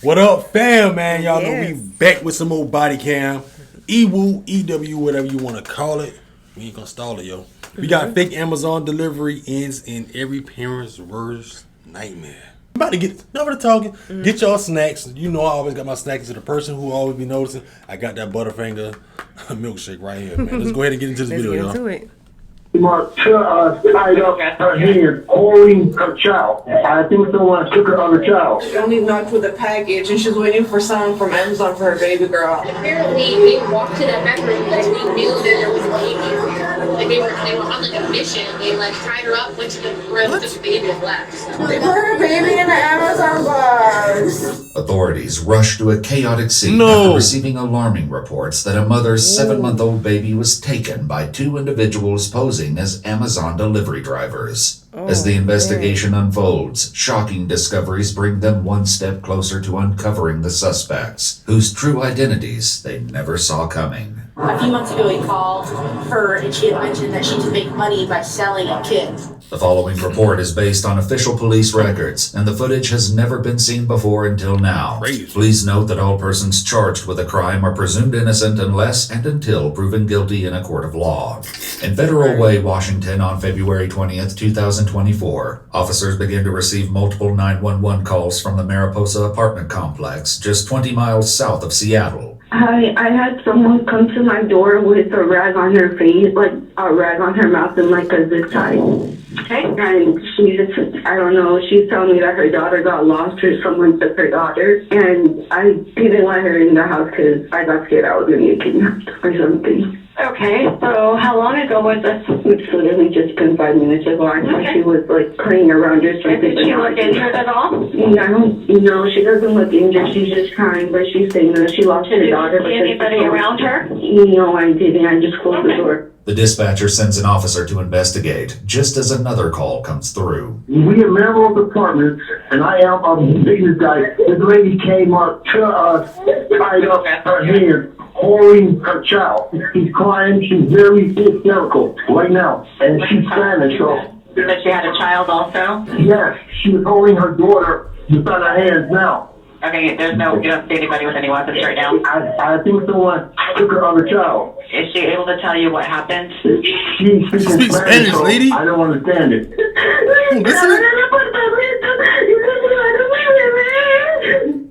What up, fam, man? Y'all know we back with some more body cam. EWU, EWU, whatever you want to call it. We ain't gonna stall it, yo. We got fake Amazon delivery ends in every parent's worst nightmare. I'm about to get, over the talking, get y'all snacks. You know I always got my snacks to the person who always be noticing. I got that Butterfinger milkshake right here, man. Let's go ahead and get into this video, y'all. Tied up her hand, holding her child. I think someone took her other child. She only knocked with a package, and she's waiting for someone from Amazon for her baby girl. Apparently, they walked to that bedroom because they knew that there was a baby there. Like they were on like a mission. They like tied her up, went to the room, took the baby and left. So. They put her baby in the Amazon box. Authorities rushed to a chaotic scene after receiving alarming reports that a mother's 7-month-old baby was taken by two individuals posing as Amazon delivery drivers. As the investigation unfolds, shocking discoveries bring them one step closer to uncovering the suspects, whose true identities they never saw coming. A few months ago, he called her and she had mentioned that she could make money by selling a kid. The following report is based on official police records, and the footage has never been seen before until now. Please note that all persons charged with a crime are presumed innocent unless and until proven guilty in a court of law. In Federal Way, Washington, on February 20th, 2024, officers began to receive multiple 911 calls from the Mariposa apartment complex, just 20 miles south of Seattle. I had someone come to my door with a rag on her face, like a rag on her mouth and like a zip tie. Okay. And she just, I don't know, she's telling me that her daughter got lost or someone took her daughter. And I didn't let her in the house because I got scared I was going to get kidnapped or something. Okay, so how long ago was this? It's literally just been 5 minutes ago. I thought she was like playing around or something. Did she look injured at all? Yeah, I don't, no, she doesn't look injured. She's just crying, but she's saying that she lost her daughter. Did you see anybody around her? No, I didn't. I just closed the door. The dispatcher sends an officer to investigate, just as another call comes through. We in Melrose Apartments, and I am a business guy. This lady came up to us, tied up her hand, holding her child. She's crying. She's very hysterical right now, and she's Spanish, so. That she had a child also? Yes, she was holding her daughter just on her hands now. Okay, there's no, you don't see anybody with any weapons right now? I think someone took her other child. Is she able to tell you what happened? She speaks Spanish, so lady. I don't understand it.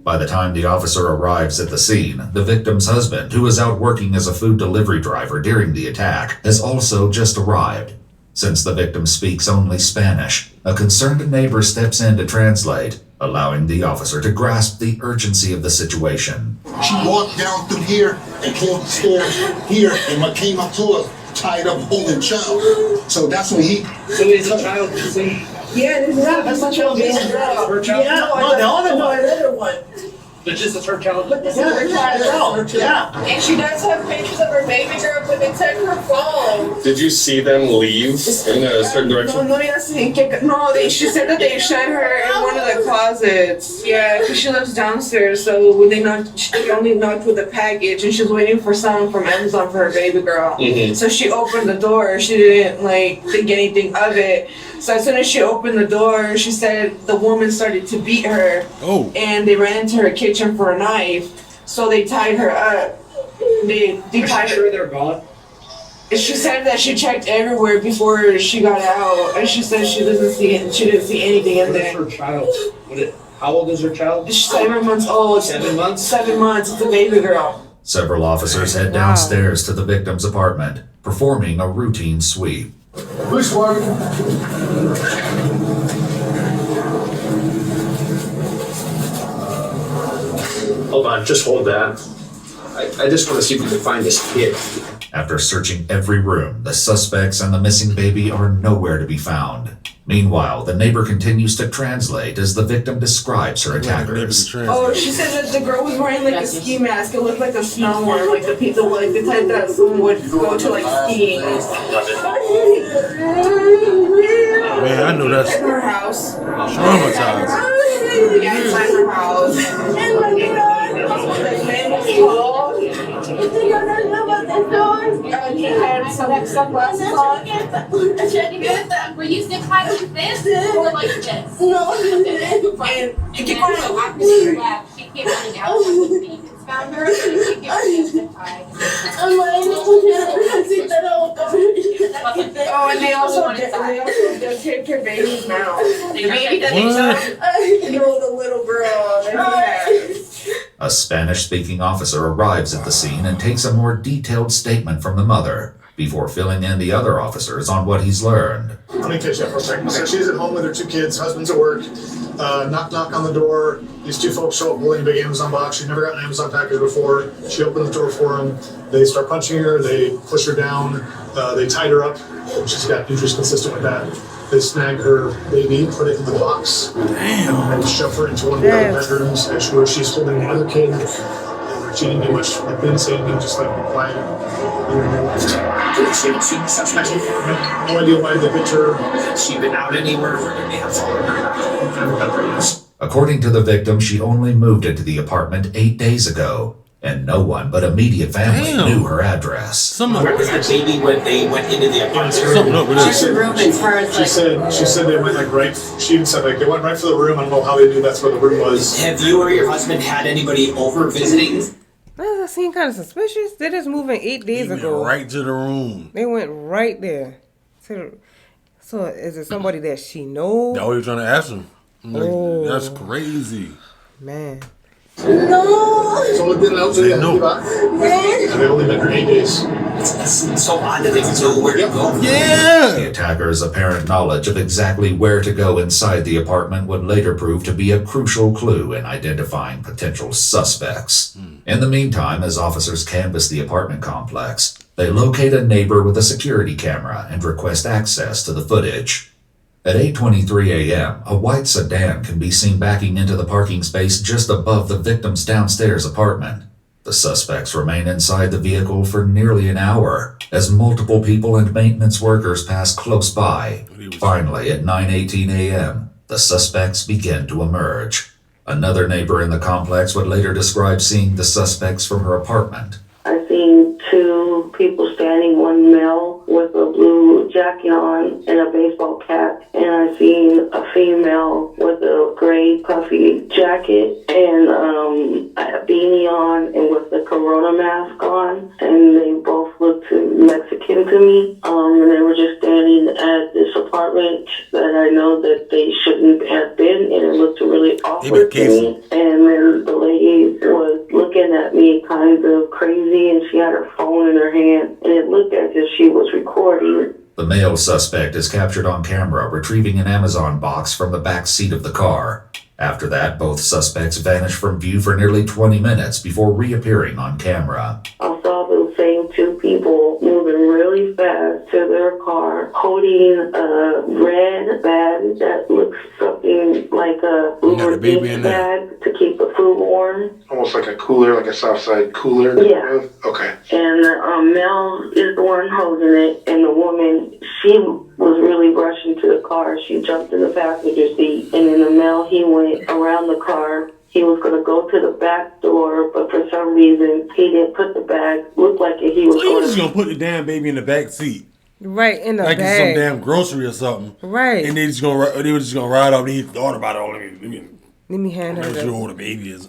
By the time the officer arrives at the scene, the victim's husband, who was out working as a food delivery driver during the attack, has also just arrived. Since the victim speaks only Spanish, a concerned neighbor steps in to translate, allowing the officer to grasp the urgency of the situation. She walked down through here and came up the stairs here and came up to us, tied up, holding child. So that's when he... So it's a child, you see? Yeah, that's not your baby girl. Her child? Yeah, no, the other one. But this is her child? But this is her child. Yeah. And she does have pictures of her baby girl, but they took her phone. Did you see them leave in a certain direction? She said that they shut her in one of the closets. Yeah, because she lives downstairs, so when they only knocked with a package, and she was waiting for someone from Amazon for her baby girl. So she opened the door. She didn't think anything of it. So as soon as she opened the door, she said the woman started to beat her. And they ran into her kitchen for a knife. So they tied her up. They tied her. They're gone? She said that she checked everywhere before she got out, and she said she didn't see anything in there. What is her child? How old is her child? She's 7 months old. 7 months? 7 months. It's a baby girl. Several officers head downstairs to the victim's apartment, performing a routine sweep. Which one? Hold on, just hold that. I just want to see if we can find this kid. After searching every room, the suspects and the missing baby are nowhere to be found. Meanwhile, the neighbor continues to translate as the victim describes her attackers. Oh, she said that the girl was wearing like a ski mask. It looked like a snow one, like the people, like the type that someone would go to like skiing. Man, I know that's in her house. Traumatized. Yeah, inside her house. The man was tall. He had some sunglasses on. Were you still like this or like this? No. And keep going. The little girl that he had. A Spanish-speaking officer arrives at the scene and takes a more detailed statement from the mother before filling in the other officers on what he's learned. Let me catch you up for a second. So she's at home with her 2 kids, husband's at work. Knock on the door. These 2 folks show up holding a big Amazon box. She'd never gotten an Amazon package before. She opened the door for them. They start punching her. They push her down. They tied her up. She's got injuries consistent with that. They snag her baby, put it in the box, and shove her into one of the other bedrooms where she's holding the other kid. She didn't do much, like didn't say anything, just like be quiet. No idea why they bit her. Has she been out anywhere where they may have followed her? According to the victim, she only moved into the apartment 8 days ago, and no one but immediate family knew her address. Where was the baby when they went into the apartment? She said they went like right. She even said like they went right for the room. I don't know how they knew that's where the room was. Have you or your husband had anybody over visiting? That seemed kind of suspicious. They just moved in 8 days ago. Right to the room. They went right there. So is it somebody that she knows? That's what you're trying to ask him. Like, that's crazy. Man. No. So it didn't help. They only been here 8 days. It's so odd that they know where to go. Yeah. The attacker's apparent knowledge of exactly where to go inside the apartment would later prove to be a crucial clue in identifying potential suspects. In the meantime, as officers canvass the apartment complex, they locate a neighbor with a security camera and request access to the footage. At 8:23 a.m., a white sedan can be seen backing into the parking space just above the victim's downstairs apartment. The suspects remain inside the vehicle for nearly an hour as multiple people and maintenance workers pass close by. Finally, at 9:18 a.m., the suspects begin to emerge. Another neighbor in the complex would later describe seeing the suspects from her apartment. I seen 2 people standing, one male with a blue jacket on and a baseball cap, and I seen a female with a gray puffy jacket and a beanie on and with the corona mask on, and they both looked Mexican to me, and they were just standing at this apartment that I know that they shouldn't have been, and it looked really awkward to me, and then the lady was looking at me kind of crazy, and she had her phone in her hand, and it looked as if she was recording. The male suspect is captured on camera retrieving an Amazon box from the back seat of the car. After that, both suspects vanish from view for nearly 20 minutes before reappearing on camera. I saw those same 2 people moving really fast to their car, holding a red bag that looks something like a lubricant bag to keep the food warm. Almost like a cooler, like a soft side cooler. Yeah. Okay. And the male is the one holding it, and the woman, she was really rushing to the car. She jumped in the passenger seat, and then the male, he went around the car. He was going to go to the back door, but for some reason, he didn't put the bag. Looked like he was going to put the damn baby in the back seat. Right, in the like bag. Like it's some damn grocery or something. Right. And they were just gonna ride off and he thought about it all. Let me hand her that. Sure the baby is.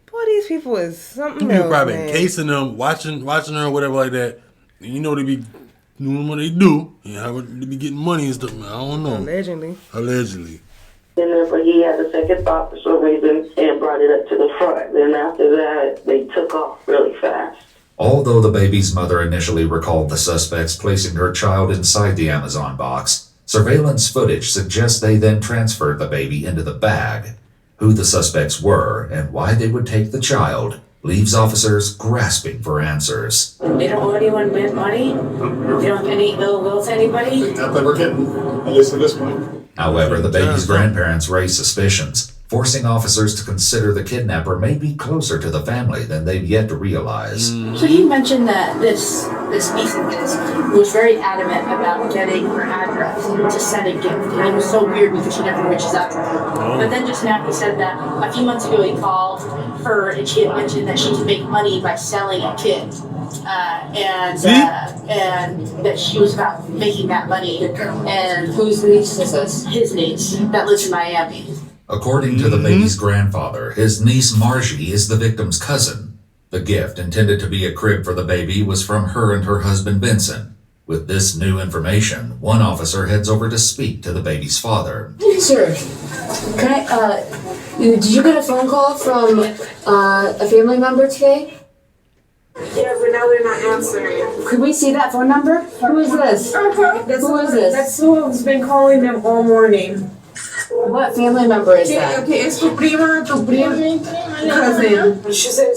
Boy, these people is something People else, probably man. encasing them, watching her or whatever like that. And you know they be doing what they do. You know, they be getting money and stuff. I don't know. Allegedly. But he had a second thought for some reason and brought it up to the front. Then after that, they took off really fast. Although the baby's mother initially recalled the suspects placing her child inside the Amazon box, surveillance footage suggests they then transferred the baby into the bag. Who the suspects were and why they would take the child leaves officers grasping for answers. They don't owe anyone money? They don't have any ill will to anybody? Not that we're getting, at least at this point. However, the baby's grandparents raise suspicions, forcing officers to consider the kidnapper may be closer to the family than they've yet to realize. So he mentioned that this niece of his was very adamant about getting her address to send a gift. And it was so weird because she never reaches out to her. But then just now he said that a few months ago he called her and she had mentioned that she could make money by selling a kid. And that she was about making that money. And whose niece is this? His niece that lives in Miami. According to the baby's grandfather, his niece Margie is the victim's cousin. The gift, intended to be a crib for the baby, was from her and her husband Vincent. With this new information, one officer heads over to speak to the baby's father. Sir, can I, did you get a phone call from a family member today? Yeah, but now they're not answering. Could we see that phone number? Who is this? Who is this? That's who's been calling them all morning. What family member is that? Okay, it's tu prima, cousin. She said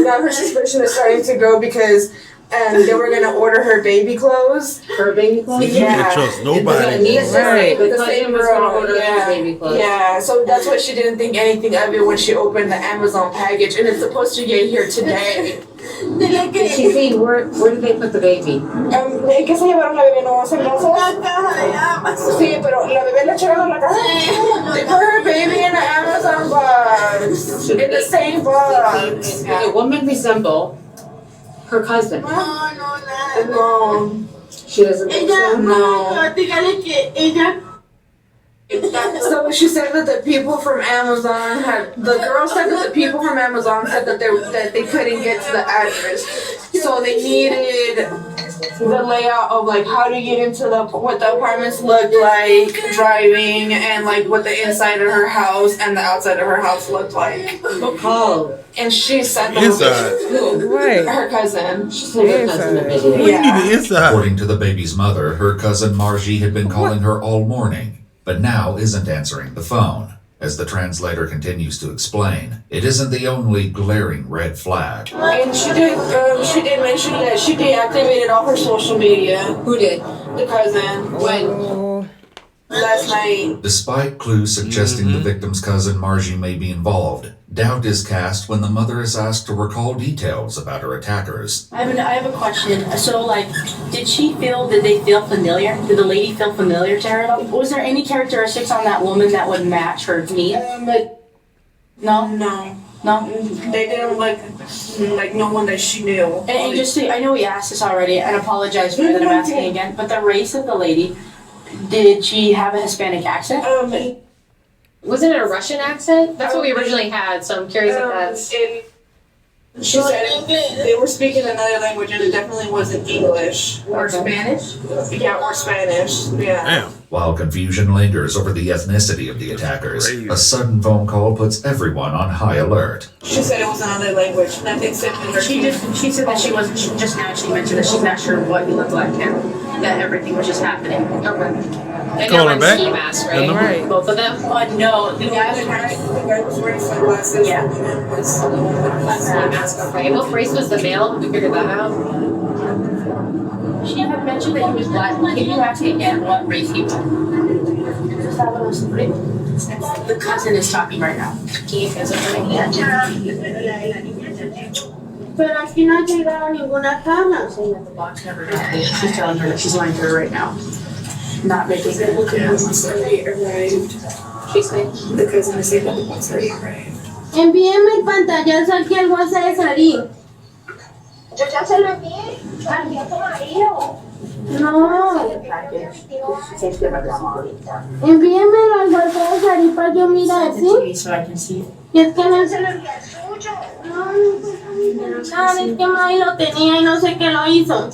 now her suspicion is starting to go because they were gonna order her baby clothes. Her baby clothes? You can't trust nobody. Right. The same girl. Yeah. Baby clothes. Yeah, so that's why she didn't think anything of it when she opened the Amazon package, and it's supposed to get here today. Did she see where did they put the baby? ¿En qué se llevaron la bebé? ¿No hace brazos? Sí, pero la bebé la echaron a la caja. They put her baby in an Amazon box. In the same box. The woman resemble her cousin. No. She doesn't think so? No. So she said that the people from Amazon the girl said that the people from Amazon said that they couldn't get to the address. So they needed the layout of like how to get into what the apartments looked like, driving, and like what the inside of her house and the outside of her house looked like. Oh. And she said that Right. her cousin. She said her cousin. According to the baby's mother, her cousin Margie had been calling her all morning, but now isn't answering the phone. As the translator continues to explain, it isn't the only glaring red flag. And she did mention that she deactivated all her social media. Who did? The cousin. When? Last night. Despite clues suggesting the victim's cousin Margie may be involved, doubt is cast when the mother is asked to recall details about her attackers. I have a question. So, did they feel familiar? Did the lady feel familiar to her at all? Was there any characteristics on that woman that would match her needs? No? No. No? They didn't like no one that she knew. And just I know we asked this already, and apologize for that I'm asking again, but the race of the lady, did she have a Hispanic accent? Was it a Russian accent? That's what we originally had, so I'm curious if that's... She said they were speaking another language, and it definitely wasn't English. Or Spanish? Yeah, or Spanish. Yeah. Damn. While confusion lingers over the ethnicity of the attackers, a sudden phone call puts everyone on high alert. She said it was another language, nothing similar. She said that she wasn't, she just naturally mentioned that she's not sure what he looked like and that everything was just happening. Okay. They Call got her on back? ski masks, right? Right. Both of them? No, the guy was wearing sunglasses. Yeah. Ski mask, okay. What race was the male? Did we figure that out? She had mentioned that he was black. Can you ask again what race he was? The cousin is talking right now. Pero aquí no ha llegado ninguna cama. She's telling her that she's lying to her right now. Not making it. The box already arrived. She's saying? The cousin is saying that the box already arrived. Envíeme el pantallazo aquí al WhatsApp de Sarí. Yo ya se lo envié. Envié a tu marido. No. Envíemelo al WhatsApp de Sarí para yo mirar, ¿sí? So I can see. Y es que no se lo envié al suyo. No, es que Mami lo tenía y no sé qué lo hizo.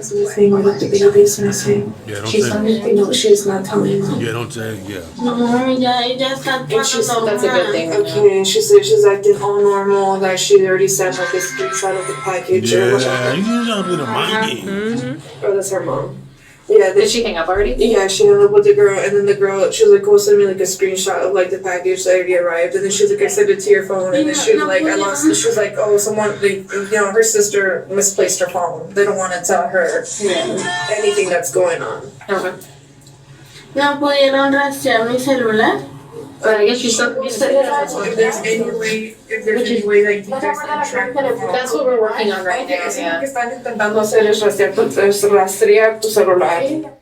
Saying what the baby's missing. Yeah, don't She's say not, no, she's not telling them. Yeah, don't say, yeah. No, ella está And she said that's a good thing. Okay, and she said she's acting all normal, that she already sent like a screenshot of the package. Yeah, you can jump in the monkey. Oh, that's her mom. Yeah, Did she hang up already? Yeah, she hung up with the girl, and then the girl, she was like, "Go send me like a screenshot of like the package that already arrived." And then she was like, "I sent it to your phone," and then she was like, "I lost it." She was like, "Oh, someone, her sister misplaced her phone. They don't want to tell her anything that's going on." Okay. No pudieron rastrear mi celular. But I guess she's still... If there's any way, like, That's what we're working on right now, yeah.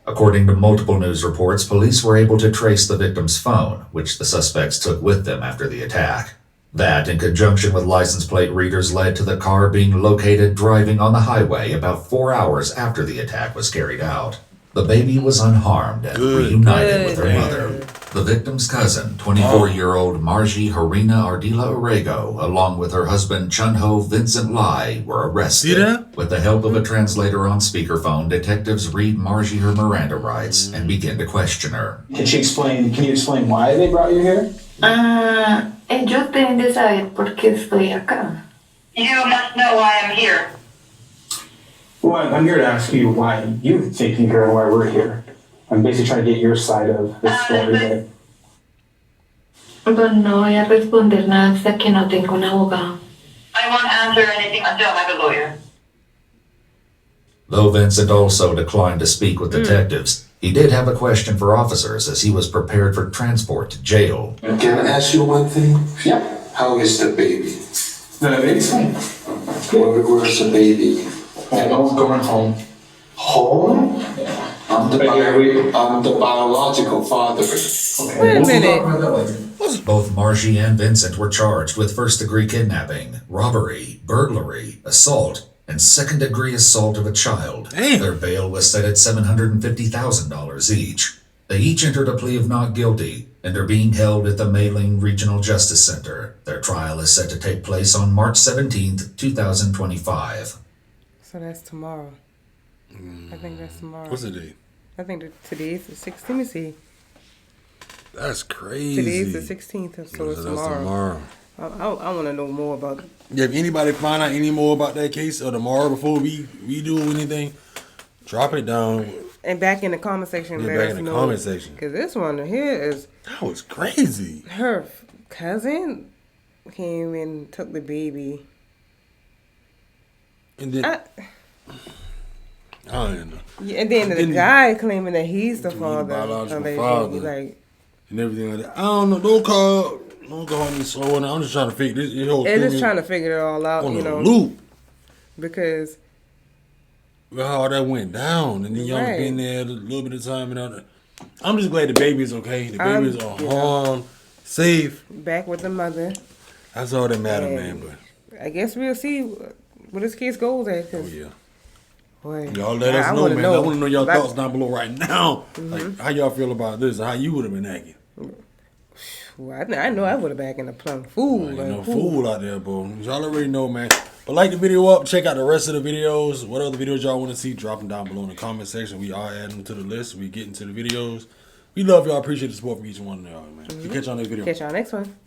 According to multiple news reports, police were able to trace the victim's phone, which the suspects took with them after the attack. That, in conjunction with license plate readers, led to the car being located driving on the highway about 4 hours after the attack was carried out. The baby was unharmed and reunited with her mother. The The victim's cousin, 24-year-old Margie Harina Ardila Orego, along with her husband Chunho Vincent Lai, were arrested. See that? With the help of a translator on speakerphone, detectives read Margie her Miranda rights and begin to question her. Can you explain why they brought you here? Ellos deben de saber por qué estoy acá. You must know why I'm here. Well, I'm here to ask you why you think here and why we're here. I'm basically trying to get your side of the story. Pero no voy a responder nada hasta que no tenga un abogado. I won't answer anything until I have a lawyer. Though Vincent also declined to speak with detectives, he did have a question for officers as he was prepared for transport to jail. Can I ask you one thing? Yep. How is the baby? The baby's fine. Where's the baby? I'm going home. Home? I'm the biological father. Okay. Wait a minute. Both Margie and Vincent were charged with first-degree kidnapping, robbery, burglary, assault, and second-degree assault of a child. Damn. Their bail was set at $750,000 each. They each entered a plea of not guilty and are being held at the Mailing Regional Justice Center. Their trial is set to take place on March 17th, 2025. So that's tomorrow. I think that's tomorrow. What's the date? I think that today's the 16th. Let me see. That's crazy. Today's the 16th, so it's tomorrow. I want to know more about it. Yeah, if anybody find out any more about that case or tomorrow before we do anything, drop it down. And back in the comment section, Yeah, let back us in the know. comment section. Because this one here is... That was crazy. Her cousin came and took the baby. And then... I don't even know. Yeah, and then the guy claiming that he's the father. Biological father. Like, and everything like that. I don't know. Don't call me slow. I'm just trying to figure this whole thing. they're just trying to figure it all out, on you the know. loop. Because how that went down, and then y'all been there a little bit of time and all that. I'm just glad the baby's okay. The baby's unharmed, safe. Back with the mother. That's all that matters, man. But I guess we'll see where this case goes at. Oh yeah. Boy, y'all let us know, man. I want to know y'all thoughts down below right now. Mm-hmm. Like, how y'all feel about this? How you would have been acting? Well, I know I would have been acting a plum fool. Fool out there, bro. Y'all already know, man. But like the video up, check out the rest of the videos. What other videos y'all want to see, drop them down below in the comment section. We are adding them to the list. We getting to the videos. We love y'all. Appreciate the support from each one of y'all, man. Catch y'all next video. Catch y'all next one.